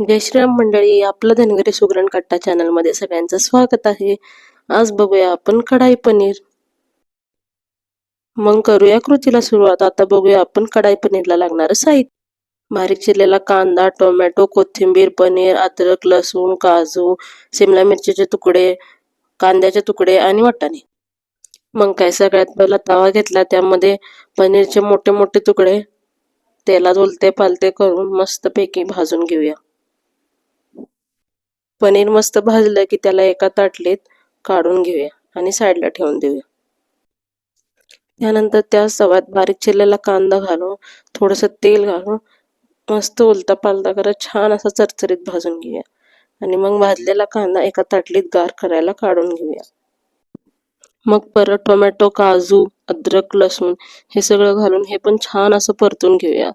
जय श्रीराम मंडळी, आपलं धनगरी सुगरण कट्टा चॅनल मध्ये सगळ्यांचं स्वागत आहे. आज बघूया आपण कढाई पनीर. मग करूया कृतीला सुरुवात. आता बघूया आपण कढाई पनीरला लागणारं साहित्य. बारीक चिरलेला कांदा, टोमॅटो, कोथिंबीर, पनीर, अद्रक, लसूण, काजू, शिमला मिरचीचे तुकडे, कांद्याचे तुकडे आणि वाटाणे. मग काय, सगळ्यात पहिला तवा घेतला, त्यामध्ये पनीरचे मोठे मोठे तुकडे तेलात उलटे पालटे करून मस्तपैकी भाजून घेऊया. पनीर मस्त भाजलं की त्याला एका ताटलीत काढून घेऊया आणि साईडला ठेवून देऊया. त्यानंतर त्या तव्यात बारीक चिरलेला कांदा घालून थोडंसं तेल घालून मस्त उलटा पालटा करत छान असा चरचरीत भाजून घेऊया. आणि मग भाजलेला कांदा एका ताटलीत गार करायला काढून घेऊया. मग परत टोमॅटो, काजू, अद्रक, लसूण हे सगळं घालून हे पण छान असं परतून घेऊया.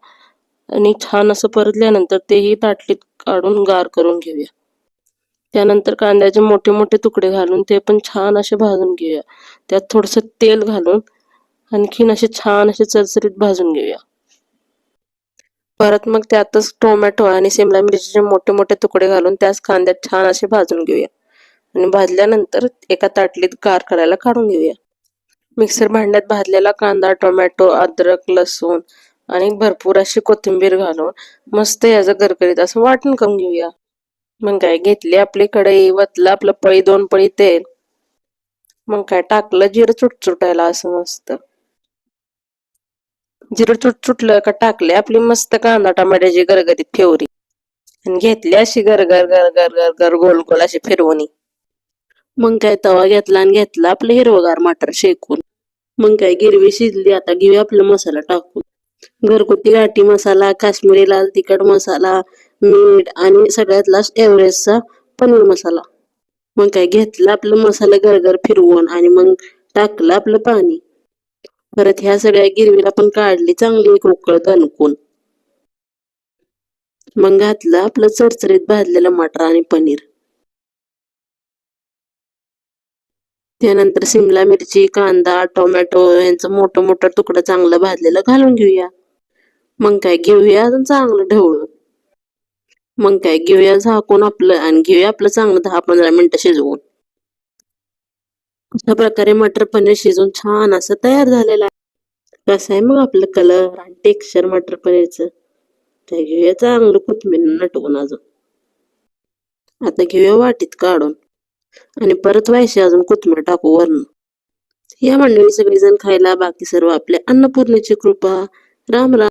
आणि छान असं परतल्यानंतर तेही ताटलीत काढून गार करून घेऊया. त्यानंतर कांद्याचे मोठे मोठे तुकडे घालून ते पण छान असे भाजून घेऊया. त्यात थोडंसं तेल घालून आणखीन असे छान असे चरचरीत भाजून घेऊया. परत मग त्यातच टोमॅटो आणि शिमला मिरचीचे मोठे मोठे तुकडे घालून त्याच कांद्यात छान असे भाजून घेऊया. आणि भाजल्यानंतर एका ताटलीत गार करायला काढून घेऊया. मिक्सर भांड्यात भाजलेला कांदा, टोमॅटो, अद्रक, लसूण आणि भरपूर अशी कोथिंबीर घालून मस्त याचं गरगरीत असं वाटण करून घेऊया. मग काय, घेतली आपली कढई, वतलं आपलं पळी 2 पळी तेल. मग काय, टाकलं जिरं चुटचुटायला असं मस्त. जिरं चुटचुटलं का टाकले आपली मस्त कांदा टमाट्याची गरगरीत फेवरी आणि घेतली अशी गरगर गरगर गरगर गोल गोल अशी फिरवणी. मग काय, तवा घेतला आणि घेतला आपलं हिरवगार मटार शेकून. मग काय, गिरवी शिजली, आता घेऊया आपला मसाला टाकून. घरगुती घाटी मसाला, काश्मीरी लाल तिखट मसाला, मीठ आणि सगळ्यात लास्ट एव्हरेस्टचा पनीर मसाला. मग काय, घेतलं आपलं मसाला गरगर फिरवून आणि मग टाकलं आपलं पाणी. परत ह्या सगळ्या गिरवीला पण काढली चांगली एक उकळ दणकून. मग घातलं आपलं चरचरीत भाजलेलं मटर आणि पनीर. त्यानंतर शिमला मिरची, कांदा, टोमॅटो यांचं मोठं मोठं तुकडं चांगलं भाजलेलं घालून घेऊया. मग काय, घेऊया अजून चांगलं ढवळून. मग काय, घेऊया झाकून आपलं आणि घेऊया आपलं चांगलं 10-15 मिनिटं शिजवून. अशा प्रकारे मटर पनीर शिजून छान असं तयार झालेलं आहे. कसं आहे मग आपलं कलर आणि टेक्स्चर मटर पनीरचं. ते घेऊया चांगलं कोथिंबीर नटवून अजून. आता घेऊया वाटीत काढून आणि परत व्हायची अजून कोथिंबीर टाकू वरून. या मंडळी सगळेजण खायला, बाकी सर्व आपल्या अन्नपूर्णेची कृपा. राम राम.